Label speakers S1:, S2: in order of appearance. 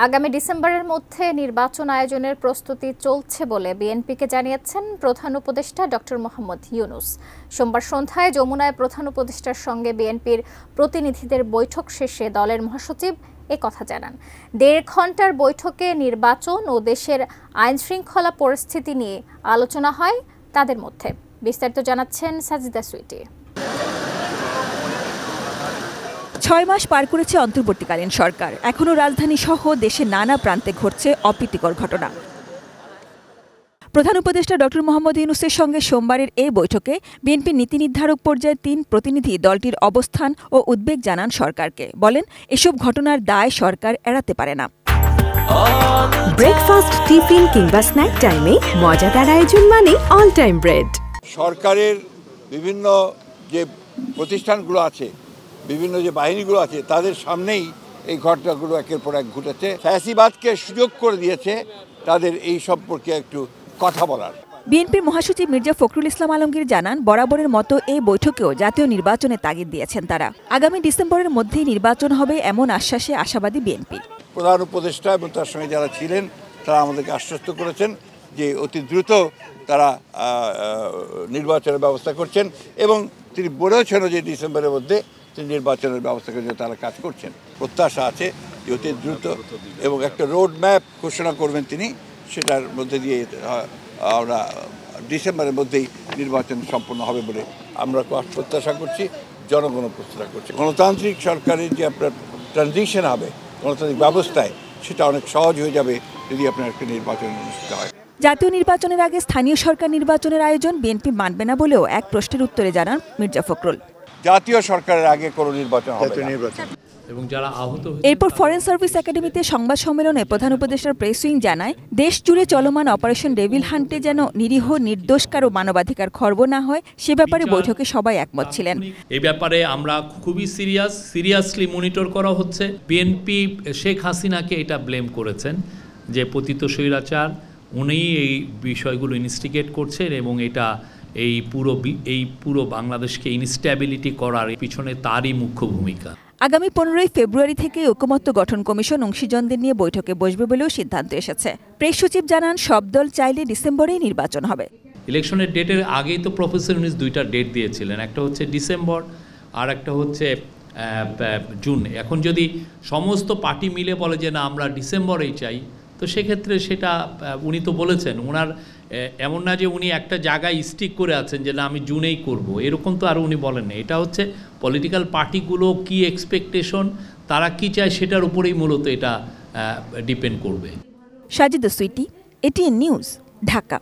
S1: আগামী ডিসেম্বরের মধ্যে নির্বাচন আয়োজনের প্রস্তুতি চলছে বলে বিএনপিকে জানিয়েছেন প্রধান উপদেষ্টা ডক্টর মোহাম্মদ ইউনূস। সোমবার সন্ধ্যায় যমুনায় প্রধান উপদেষ্টার সঙ্গে বিএনপির প্রতিনিধিদের বৈঠক শেষে দলের মহাসচিব কথা জানান। ১.৫ ঘণ্টার বৈঠকে নির্বাচন ও দেশের আইনশৃঙ্খলা পরিস্থিতি নিয়ে আলোচনা হয় তাদের মধ্যে। বিস্তারিত জানাচ্ছেন সাজিদা সুইটি।
S2: ৬ মাস পার করেছে অন্তর্বর্তীকালীন সরকার। এখনও রাজধানী সহ দেশের নানা প্রান্তে ঘটছে অপ্রীতিকর ঘটনা। প্রধান উপদেষ্টা ডক্টর মোহাম্মদ ইউনূসের সঙ্গে সোমবারের এই বৈঠকে বিএনপির নীতি নির্ধারক পর্যায়ের ৩ প্রতিনিধি দলটির অবস্থান ও উদ্বেগ জানান সরকারকে। বলেন, এসব ঘটনার দায় সরকার এড়াতে পারে না।
S3: ব্রেকফাস্ট, টিফিন কিংবা স্ন্যাক টাইমে মজাদার আয়োজন মানে অল টাইম ব্রেড।
S4: সরকারের বিভিন্ন যে প্রতিষ্ঠানগুলো আছে, বিভিন্ন যে বাহিনীগুলো আছে, তাদের সামনেই এই ঘটনাগুলো একের পর এক ঘটেছে। ফ্যাসিবাদকে সুযোগ করে দিয়েছে তাদের এই সম্পর্কে একটু কথা বলার।
S2: বিএনপির মহাসচিব মির্জা ফখরুল ইসলাম আলমগীর জানান, বরাবরের মতো এই বৈঠকেও জাতীয় নির্বাচনে তাগিদ দিয়েছেন তারা। আগামী ডিসেম্বরের মধ্যেই নির্বাচন হবে এমন আশ্বাসে আশাবাদী বিএনপি।
S4: প্রধান উপদেষ্টা এবং তার সঙ্গে যারা ছিলেন তারা আমাদেরকে আশ্বস্ত করেছেন যে অতি দ্রুত তারা নির্বাচনের ব্যবস্থা করছেন এবং তিনি বলেছেন যে ডিসেম্বরের মধ্যে নির্বাচনের ব্যবস্থা করে তারা কাজ করছেন। প্রত্যাশা আছে যে অতি দ্রুত এবং একটা রোড ম্যাপ ঘোষণা করবেন তিনি, সেটার মধ্যে দিয়ে আমরা ডিসেম্বরের মধ্যেই নির্বাচন সম্পন্ন হবে বলে আমরা প্রত্যাশা করছি, জনগণও প্রত্যাশা করছে। গণতান্ত্রিক সরকারের যে আপনার ট্রানজিশন হবে গণতান্ত্রিক ব্যবস্থায়, সেটা অনেক সহজ হয়ে যাবে যদি আপনার একটা নির্বাচন অনুষ্ঠিত হয়।
S2: জাতীয় নির্বাচনের আগে স্থানীয় সরকার নির্বাচনের আয়োজন বিএনপি মানবে না বলেও এক প্রশ্নের উত্তরে জানান মির্জা ফখরুল।
S4: জাতীয় সরকারের আগে কোনো নির্বাচন হবে না।
S5: এবং যারা আহত
S2: এরপর ফরেন সার্ভিস একাডেমিতে সংবাদ সম্মেলনে প্রধান উপদেষ্টার প্রেস উইং জানায়, দেশ জুড়ে চলমান অপারেশন ডেভিল হান্টে যেন নিরীহ নির্দোষ কারো মানবাধিকার খর্ব না হয়, সে ব্যাপারে বৈঠকে সবাই একমত ছিলেন।
S5: এই ব্যাপারে আমরা খুবই সিরিয়াসলি মনিটর করা হচ্ছে। বিএনপি শেখ হাসিনাকে এটা ব্লেম করেছেন যে পতিত স্বৈরাচার, উনি এই বিষয়গুলো ইনস্টিগেট করছেন এবং এটা এই পুরো বাংলাদেশকে ইনস্ট্যাবিলিটি করার পিছনে তারই মুখ্য ভূমিকা।
S2: আগামী 15ই ফেব্রুয়ারি থেকে ঐকমত্য গঠন কমিশন অংশীজনদের নিয়ে বৈঠকে বসবে বলেও সিদ্ধান্ত এসেছে। প্রেস সচিব জানান, সব দল চাইলে ডিসেম্বরেই নির্বাচন হবে।
S5: ইলেকশনের ডেটের আগেই তো প্রফেসর ইউনূস 2টা ডেট দিয়েছিলেন, একটা হচ্ছে ডিসেম্বর আর একটা হচ্ছে জুন। এখন যদি সমস্ত পার্টি মিলে বলে যে না আমরা ডিসেম্বরেই চাই, তো সেক্ষেত্রে সেটা উনি তো বলেছেন, ওনার এমন না যে উনি একটা জায়গায় স্টিক করে আছেন যে না আমি জুনেই করব, এরকম তো আর উনি বলেন না। এটা হচ্ছে পলিটিক্যাল পার্টিগুলো কি এক্সপেকটেশন, তারা কি চায় সেটার উপরেই মূলত এটা ডিপেন্ড করবে।
S2: সাজিদা সুইটি, এটিএন নিউজ, ঢাকা।